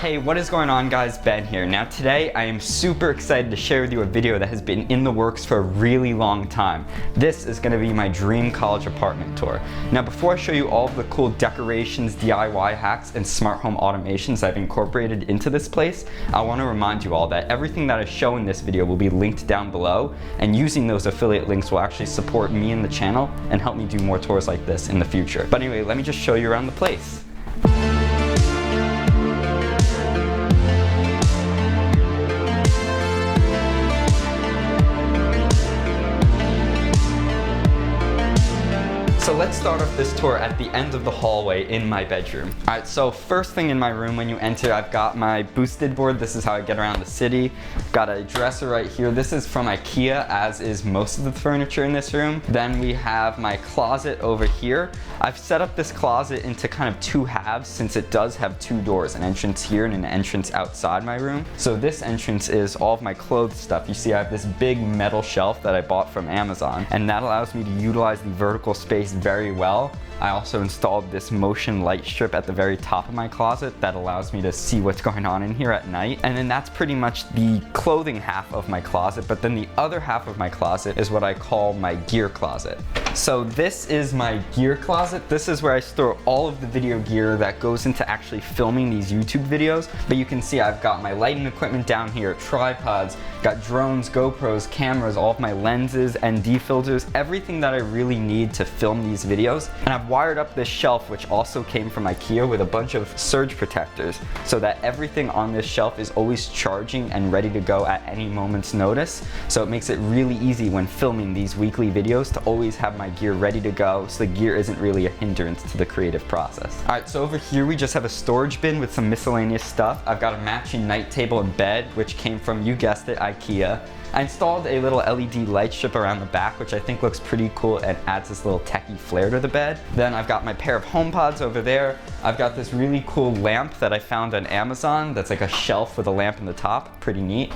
Hey, what is going on guys? Ben here. Now today I am super excited to share with you a video that has been in the works for a really long time. This is going to be my dream college apartment tour. Now before I show you all of the cool decorations, DIY hacks, and smart home automations I've incorporated into this place, I want to remind you all that everything that I show in this video will be linked down below, and using those affiliate links will actually support me and the channel and help me do more tours like this in the future. But anyway, let me just show you around the place. So let's start off this tour at the end of the hallway in my bedroom. Alright, so first thing in my room when you enter, I've got my boosted board. This is how I get around the city. Got a dresser right here. This is from IKEA, as is most of the furniture in this room. Then we have my closet over here. I've set up this closet into kind of two halves since it does have two doors, an entrance here and an entrance outside my room. So this entrance is all of my clothes stuff. You see I have this big metal shelf that I bought from Amazon, and that allows me to utilize the vertical space very well. I also installed this motion light strip at the very top of my closet that allows me to see what's going on in here at night. And then that's pretty much the clothing half of my closet, but then the other half of my closet is what I call my gear closet. So this is my gear closet. This is where I store all of the video gear that goes into actually filming these YouTube videos. But you can see I've got my lighting equipment down here, tripods, got drones, GoPros, cameras, all of my lenses, ND filters, everything that I really need to film these videos. And I've wired up this shelf, which also came from IKEA, with a bunch of surge protectors so that everything on this shelf is always charging and ready to go at any moment's notice. So it makes it really easy when filming these weekly videos to always have my gear ready to go, so the gear isn't really a hindrance to the creative process. Alright, so over here we just have a storage bin with some miscellaneous stuff. I've got a matching night table and bed, which came from, you guessed it, IKEA. I installed a little LED light strip around the back, which I think looks pretty cool and adds this little techie flair to the bed. Then I've got my pair of HomePods over there. I've got this really cool lamp that I found on Amazon that's like a shelf with a lamp in the top, pretty neat.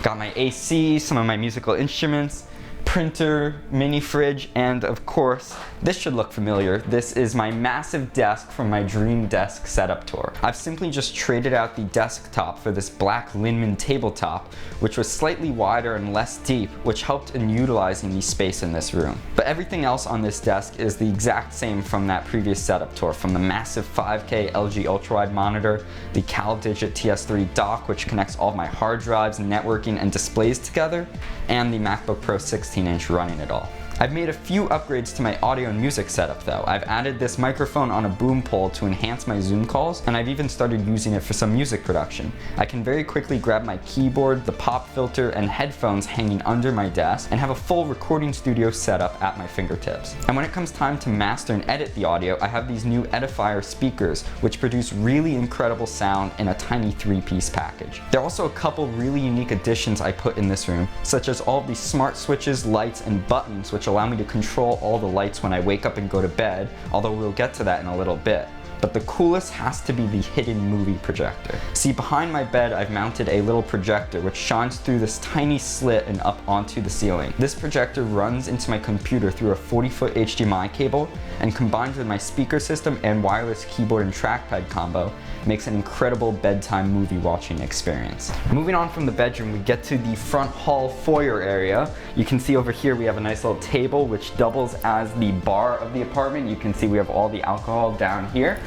Got my AC, some of my musical instruments, printer, mini fridge, and of course, this should look familiar. This is my massive desk from my dream desk setup tour. I've simply just traded out the desktop for this black Linman tabletop, which was slightly wider and less deep, which helped in utilizing the space in this room. But everything else on this desk is the exact same from that previous setup tour, from the massive 5K LG ultrawide monitor, the CalDigit TS3 dock, which connects all of my hard drives, networking, and displays together, and the MacBook Pro 16-inch running it all. I've made a few upgrades to my audio and music setup though. I've added this microphone on a boom pole to enhance my Zoom calls, and I've even started using it for some music production. I can very quickly grab my keyboard, the pop filter, and headphones hanging under my desk, and have a full recording studio setup at my fingertips. And when it comes time to master and edit the audio, I have these new Edifier speakers, which produce really incredible sound in a tiny 3-piece package. There are also a couple really unique additions I put in this room, such as all of these smart switches, lights, and buttons, which allow me to control all the lights when I wake up and go to bed, although we'll get to that in a little bit. But the coolest has to be the hidden movie projector. See, behind my bed I've mounted a little projector which shines through this tiny slit and up onto the ceiling. This projector runs into my computer through a 40-foot HDMI cable, and combined with my speaker system and wireless keyboard and trackpad combo, makes an incredible bedtime movie watching experience. Moving on from the bedroom, we get to the front hall foyer area. You can see over here we have a nice little table which doubles as the bar of the apartment. You can see we have all the alcohol down here.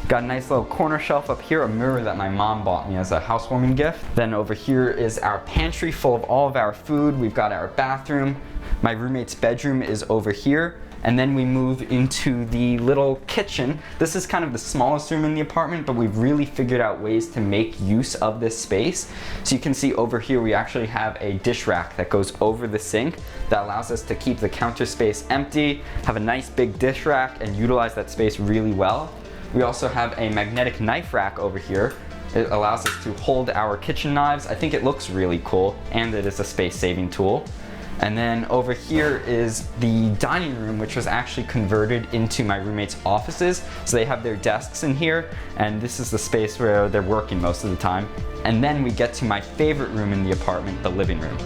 Got a nice little corner shelf up here, a mirror that my mom bought me as a housewarming gift. Then over here is our pantry full of all of our food. We've got our bathroom. My roommate's bedroom is over here. And then we move into the little kitchen. This is kind of the smallest room in the apartment, but we've really figured out ways to make use of this space. So you can see over here we actually have a dish rack that goes over the sink that allows us to keep the counter space empty, have a nice big dish rack, and utilize that space really well. We also have a magnetic knife rack over here. It allows us to hold our kitchen knives. I think it looks really cool, and it is a space-saving tool. And then over here is the dining room, which was actually converted into my roommate's offices. So they have their desks in here, and this is the space where they're working most of the time. And then we get to my favorite room in the apartment, the living room.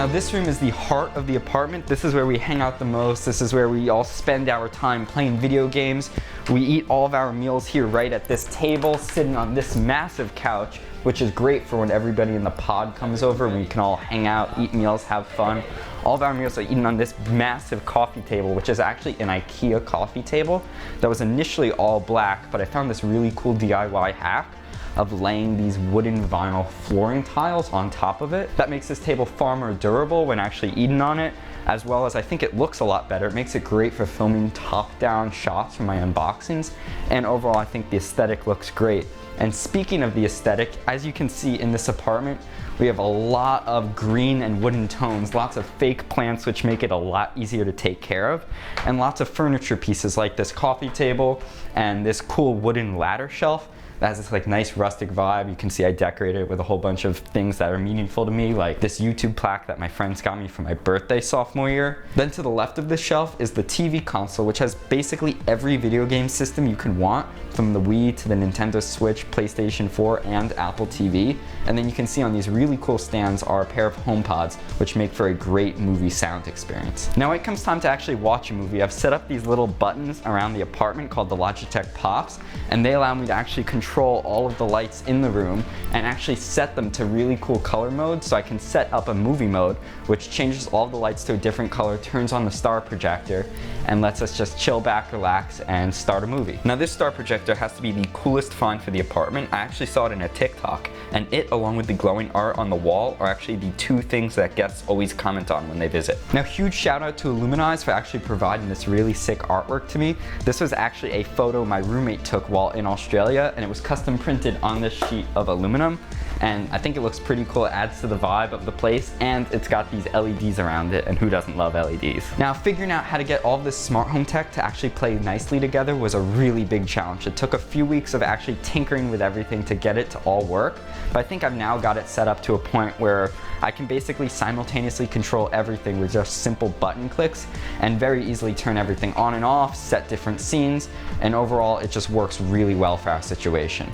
Now this room is the heart of the apartment. This is where we hang out the most. This is where we all spend our time playing video games. We eat all of our meals here right at this table, sitting on this massive couch, which is great for when everybody in the pod comes over. We can all hang out, eat meals, have fun. All of our meals are eaten on this massive coffee table, which is actually an IKEA coffee table that was initially all black, but I found this really cool DIY hack of laying these wooden vinyl flooring tiles on top of it. That makes this table far more durable when actually eating on it, as well as I think it looks a lot better. It makes it great for filming top-down shots from my unboxings, and overall I think the aesthetic looks great. And speaking of the aesthetic, as you can see in this apartment, we have a lot of green and wooden tones, lots of fake plants which make it a lot easier to take care of, and lots of furniture pieces like this coffee table and this cool wooden ladder shelf that has this like nice rustic vibe. You can see I decorated it with a whole bunch of things that are meaningful to me, like this YouTube plaque that my friends got me for my birthday sophomore year. Then to the left of this shelf is the TV console, which has basically every video game system you can want, from the Wii to the Nintendo Switch, PlayStation 4, and Apple TV. And then you can see on these really cool stands are a pair of HomePods, which make for a great movie sound experience. Now when it comes time to actually watch a movie, I've set up these little buttons around the apartment called the Logitech Pops, and they allow me to actually control all of the lights in the room and actually set them to really cool color modes. So I can set up a movie mode, which changes all the lights to a different color, turns on the star projector, and lets us just chill back, relax, and start a movie. Now this star projector has to be the coolest find for the apartment. I actually saw it in a TikTok, and it, along with the glowing art on the wall, are actually the two things that guests always comment on when they visit. Now huge shout out to Illuminize for actually providing this really sick artwork to me. This was actually a photo my roommate took while in Australia, and it was custom printed on this sheet of aluminum. And I think it looks pretty cool. It adds to the vibe of the place, and it's got these LEDs around it, and who doesn't love LEDs? Now figuring out how to get all of this smart home tech to actually play nicely together was a really big challenge. It took a few weeks of actually tinkering with everything to get it to all work, but I think I've now got it set up to a point where I can basically simultaneously control everything with just simple button clicks and very easily turn everything on and off, set different scenes, and overall it just works really well for our situation.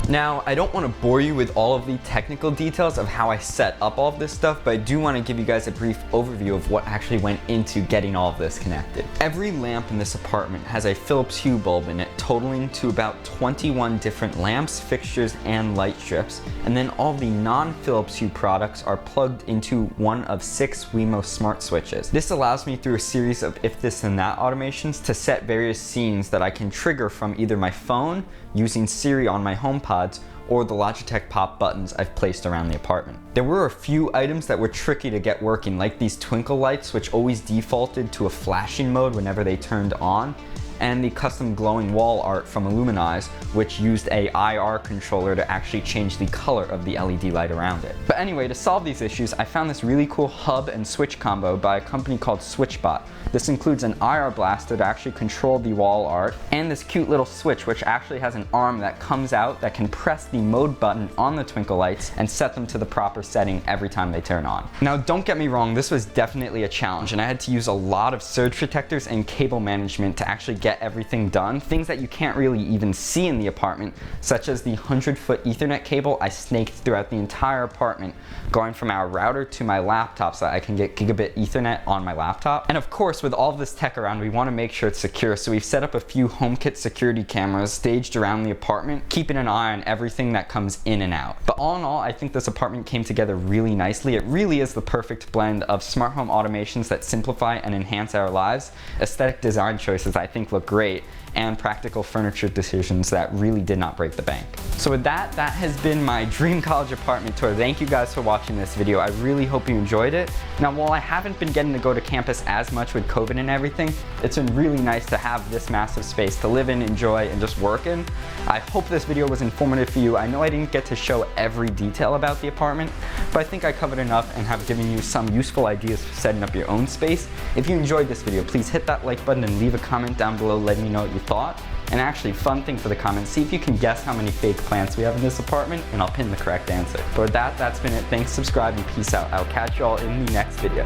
Now, I don't want to bore you with all of the technical details of how I set up all of this stuff, but I do want to give you guys a brief overview of what actually went into getting all of this connected. Every lamp in this apartment has a Philips Hue bulb in it, totaling to about 21 different lamps, fixtures, and light strips, and then all the non-Philips Hue products are plugged into one of 6 Wemos smart switches. This allows me, through a series of if this and that automations, to set various scenes that I can trigger from either my phone, using Siri on my HomePods, or the Logitech Pop buttons I've placed around the apartment. There were a few items that were tricky to get working, like these twinkle lights, which always defaulted to a flashing mode whenever they turned on, and the custom glowing wall art from Illuminize, which used a IR controller to actually change the color of the LED light around it. But anyway, to solve these issues, I found this really cool hub and switch combo by a company called SwitchBot. This includes an IR blaster to actually control the wall art, and this cute little switch which actually has an arm that comes out that can press the mode button on the twinkle lights and set them to the proper setting every time they turn on. Now don't get me wrong, this was definitely a challenge, and I had to use a lot of surge protectors and cable management to actually get everything done. Things that you can't really even see in the apartment, such as the 100-foot Ethernet cable I snaked throughout the entire apartment, going from our router to my laptop so that I can get gigabit Ethernet on my laptop. And of course, with all of this tech around, we want to make sure it's secure, so we've set up a few HomeKit security cameras staged around the apartment, keeping an eye on everything that comes in and out. But all in all, I think this apartment came together really nicely. It really is the perfect blend of smart home automations that simplify and enhance our lives, aesthetic design choices I think look great, and practical furniture decisions that really did not break the bank. So with that has been my dream college apartment tour. Thank you guys for watching this video. I really hope you enjoyed it. Now, while I haven't been getting to go to campus as much with COVID and everything, it's been really nice to have this massive space to live in, enjoy, and just work in. I hope this video was informative for you. I know I didn't get to show every detail about the apartment, but I think I covered enough and have given you some useful ideas for setting up your own space. If you enjoyed this video, please hit that like button and leave a comment down below letting me know what you thought. And actually, fun thing for the comments, see if you can guess how many fake plants we have in this apartment, and I'll pin the correct answer. But with that, that's been it. Thanks, subscribe, and peace out. I'll catch you all in the next video.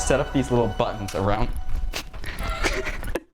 set up these little buttons around